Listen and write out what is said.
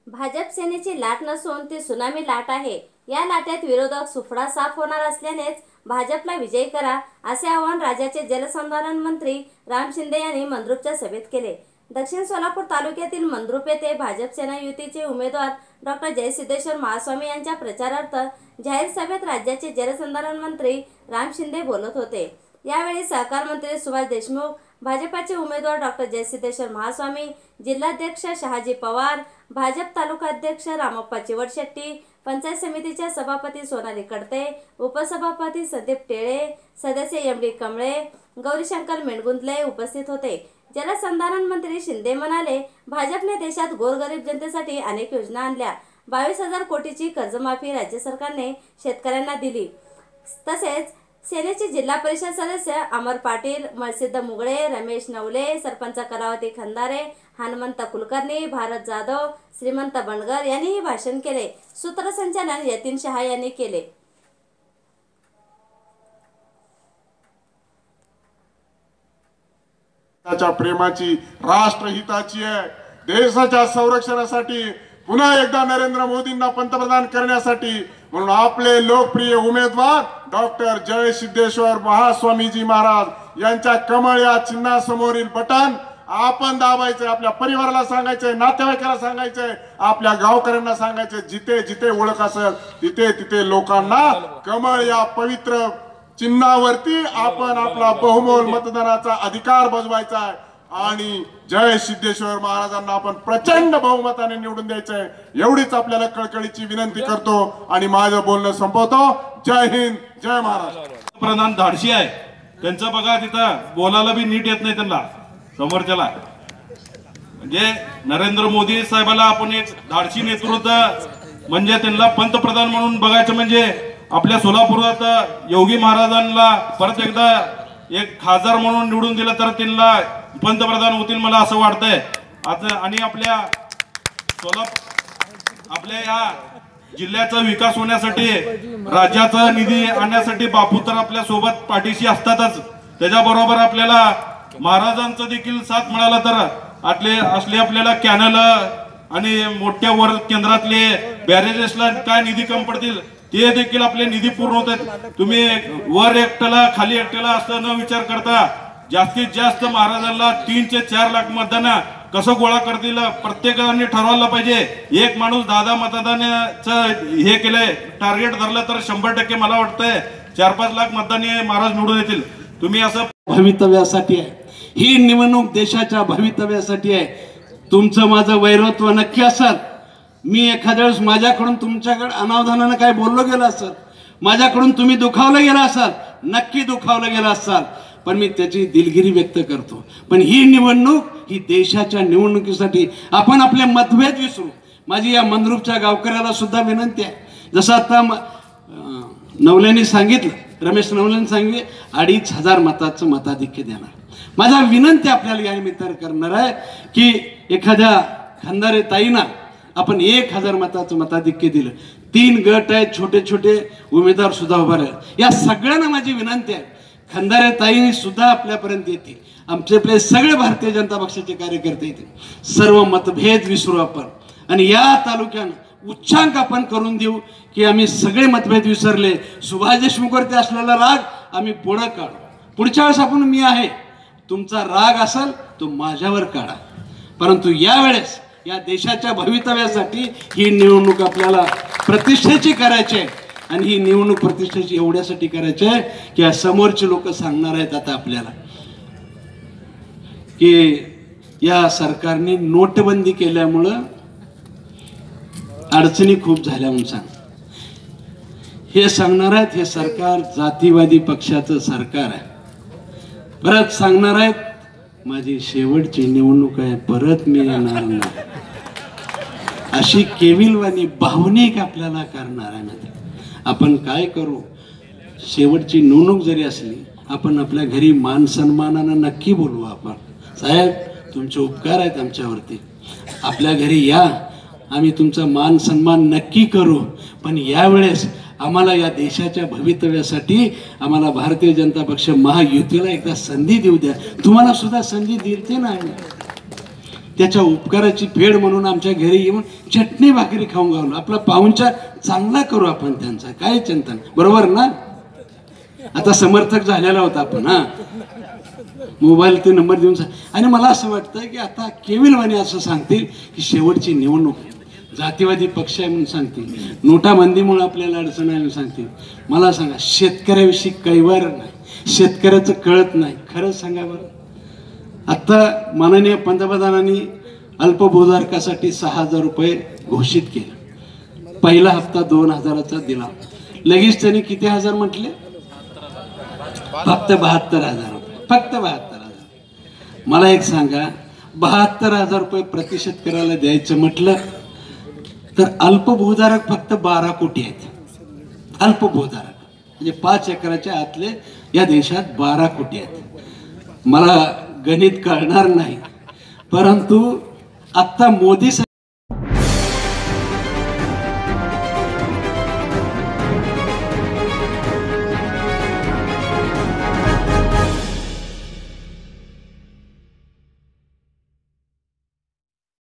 भाजप सेनेची लाट नसून ती सुनामी लाट आहे. या लाटेत विरोधक सुफळा साफ होणार असल्यानेच भाजपला विजयी करा, असे आवाहन राज्याचे जलसंधारण मंत्री राम शिंदे यांनी मंद्रुपच्या सभेत केले. दक्षिण सोलापूर तालुक्यातील मंद्रुप येथे भाजप सेना युतीचे उमेदवार डॉ. जयसिद्धेश्वर महास्वामी यांच्या प्रचारार्थ जाहीर सभेत राज्याचे जलसंधारण मंत्री राम शिंदे बोलत होते. यावेळी सहकार मंत्री सुभाष देशमुख, भाजपाचे उमेदवार डॉ. जयसिद्धेश्वर महास्वामी, जिल्हाध्यक्ष शहाजी पवार, भाजप तालुकाध्यक्ष रामप्पा चिवडशेट्टी, पंचायत समितीच्या सभापती सोनाली कडते, उपसभापती संदीप टेळे, सदस्य एम.डी. कमळे, गौरीशंकर मेंढगुंदले उपस्थित होते. जलसंधारण मंत्री शिंदे म्हणाले, भाजपने देशात गोरगरीब जनतेसाठी अनेक योजना आणल्या. 22,000 कोटीची कर्जमाफी राज्य सरकारने शेतकऱ्यांना दिली. तसेच सेनेचे जिल्हा परिषद सदस्य अमर पाटील, मळसिद्ध मुगळे, रमेश नवले, सरपंच कलावती खंदारे, हनुमंत कुलकर्णी, भारत जाधव, श्रीमंत बनगर यांनीही भाषण केले. सूत्रसंचालन यतीन शहा यांनी केले. प्रेमाची, राष्ट्रहिताची आहे. देशाच्या संरक्षणासाठी पुन्हा एकदा नरेंद्र मोदींना पंतप्रधान करण्यासाठी म्हणून आपले लोकप्रिय उमेदवार डॉ. जयसिद्धेश्वर महास्वामीजी महाराज यांच्या कमळ या चिन्हासमोरील बटन आपण दाबायचंय. आपल्या परिवाराला सांगायचंय, नातेवाईकाला सांगायचंय, आपल्या गावकऱ्यांना सांगायचंय. जिथे जिथे ओळख असेल तिथे तिथे लोकांना कमळ या पवित्र चिन्हावरती आपण आपला बहुमोल मतदानाचा अधिकार बजवायचा आहे आणि जय सिद्धेश्वर महाराजांना आपण प्रचंड बहुमताने निवडून द्यायचंय. एवढीच आपल्याला कळकळीची विनंती करतो आणि माझं बोलणं संपवतो. जय हिंद, जय महाराष्ट्र. प्रधान धाडशी आहे, त्यांचं बघा तिथं बोलायला बी नीट येत नाही त्यांना समोरच्याला. म्हणजे नरेंद्र मोदी साहेबाला आपण एक धाडशी नेतृत्व म्हणजे त्यांना पंतप्रधान म्हणून बघायचं म्हणजे आपल्या सोलापुरात योगी महाराजांना परत एकदा एक खासदार म्हणून निवडून दिलं तर त्यांना पंतप्रधान होतील मला असं वाटतंय. आता आणि आपल्या या जिल्ह्याचा विकास होण्यासाठी राज्याचा निधी आणण्यासाठी बापू तर आपल्या सोबत पाठीशी असतातच. त्याच्याबरोबर आपल्याला महाराजांचा देखील साथ मिळाला तर असले आपल्याला कॅनल आणि मोठ्या वर केंद्रातले बॅरेजेसला काय निधी कमी पडतील ते देखील आपले निधी पूर्ण होतात. तुम्ही वर एकट्याला खाली एकट्याला असं न विचार करता जास्तीत जास्त महाराजांना 3 ते 4 लाख मतदान कसं गोळा करतील प्रत्येकाने ठरवायला पाहिजे. एक माणूस 10 मतदानाचं हे केलंय टार्गेट धरलं तर 100% मला वाटतंय 4-5 लाख मतदानी महाराज निवडून येतील. तुम्ही असं भवितव्यासाठी आहे ही निवडणूक, देशाच्या भवितव्यासाठी आहे. तुमचं माझं वैरत्व नक्की असेल. मी एखाद्या वेळेस माझ्याकडून तुमच्याकडे अनावधानानं काय बोललो गेलं असेल, माझ्याकडून तुम्ही दुखावलं गेलं असाल, नक्की दुखावलं गेलं असाल, पण मी त्याची दिलगिरी व्यक्त करतो. पण ही निवडणूक ही देशाच्या निवडणुकीसाठी आपण आपले मतभेद विसरू. माझी या मंद्रुपच्या गावकऱ्याला सुद्धा विनंती आहे. जसं आता नवलेंनी सांगितलं, रमेश नवलेंनी सांगितले 2,500 मताचं मताधिक्य देणार. माझा विनंती आपल्याला या निमित्तानं करणार आहे की एखाद्या खंदारे ताईंना आपण 1,000 मताचं मताधिक्य दिलं. 3 गट आहेत, छोटे छोटे उमेदवार सुद्धा उभा राहिले. या सगळ्यांना माझी विनंती आहे खंदारे ताई सुद्धा आपल्यापर्यंत येतील. आमचे आपले सगळे भारतीय जनता पक्षाचे कार्यकर्ते येतील. सर्व मतभेद विसरू आपण आणि या तालुक्यानं उच्चांक आपण करून देऊ की आम्ही सगळे मतभेद विसरले. सुभाष देशमुखवरती असलेला राग आम्ही पुढं काढू. पुढच्या वेळेस आपण मी आहे, तुमचा राग असेल तो माझ्यावर काढा. परंतु यावेळेस या देशाच्या भवितव्यासाठी ही निवडणूक आपल्याला प्रतिष्ठेची करायची आहे आणि ही निवडणूक प्रतिष्ठेची एवढ्यासाठी करायची आहे की या समोरचे लोक सांगणार आहेत आता आपल्याला की या सरकारने नोटबंदी केल्यामुळं अडचणी खूप झाल्या म्हणून सांग. हे सांगणार आहेत हे सरकार जातीवादी पक्षाचं सरकार आहे. परत सांगणार आहेत माझी शेवटची निवडणूक आहे, परत मी येणार नाही. अशी केविलवाणी भावनिक आपल्याला करणार आहे. आपण काय करू, शेवटची निवडणूक जरी असली आपण आपल्या घरी मान सन्मानानं नक्की बोलवू. आपण साहेब तुमचे उपकार आहेत आमच्यावरती, आपल्या घरी या, आम्ही तुमचा मान सन्मान नक्की करू. पण यावेळेस आम्हाला या देशाच्या भवितव्यासाठी आम्हाला भारतीय जनता पक्ष महायुतीला एकदा संधी देऊ द्या. तुम्हाला सुद्धा संधी देते ना. त्याच्या उपकाराची फेड म्हणून आमच्या घरी येऊन चटणी भाकरी खाऊन घालू, आपला पाहुणचार चांगला करू आपण त्यांचा, काय चिंता नाही. बरोबर ना? आता समर्थक झालेला होता आपण. हा, मोबाईल ते नंबर देऊन आणि मला असं वाटतं की आता केविलवाणी असं सांगतील की शेवटची निवडणूक जातीवादी पक्ष आहे म्हणून सांगतील, नोटाबंदीमुळे आपल्याला अडचण आहे म्हणून सांगतील. मला सांगा, शेतकऱ्याविषयी कैवार नाही, शेतकऱ्याचं कळत नाही. खरं सांगा बरं, आता माननीय पंतप्रधानांनी अल्पभूधारकासाठी 6,000 रुपये घोषित केलं. पहिला हप्ता 2,000चा दिला. लगेच त्यांनी किती हजार म्हटले? फक्त 72,000 रुपये, फक्त 72,000. मला एक सांगा, 72,000 रुपये प्रति शेतकऱ्याला द्यायचं म्हटलं तर अल्पभूधारक फक्त 12 कोटी आहेत. अल्पभूधारक म्हणजे 5 एकराच्या आतले या देशात 12 कोटी आहेत. मला गणित कळणार नाही, परंतु आता मोदी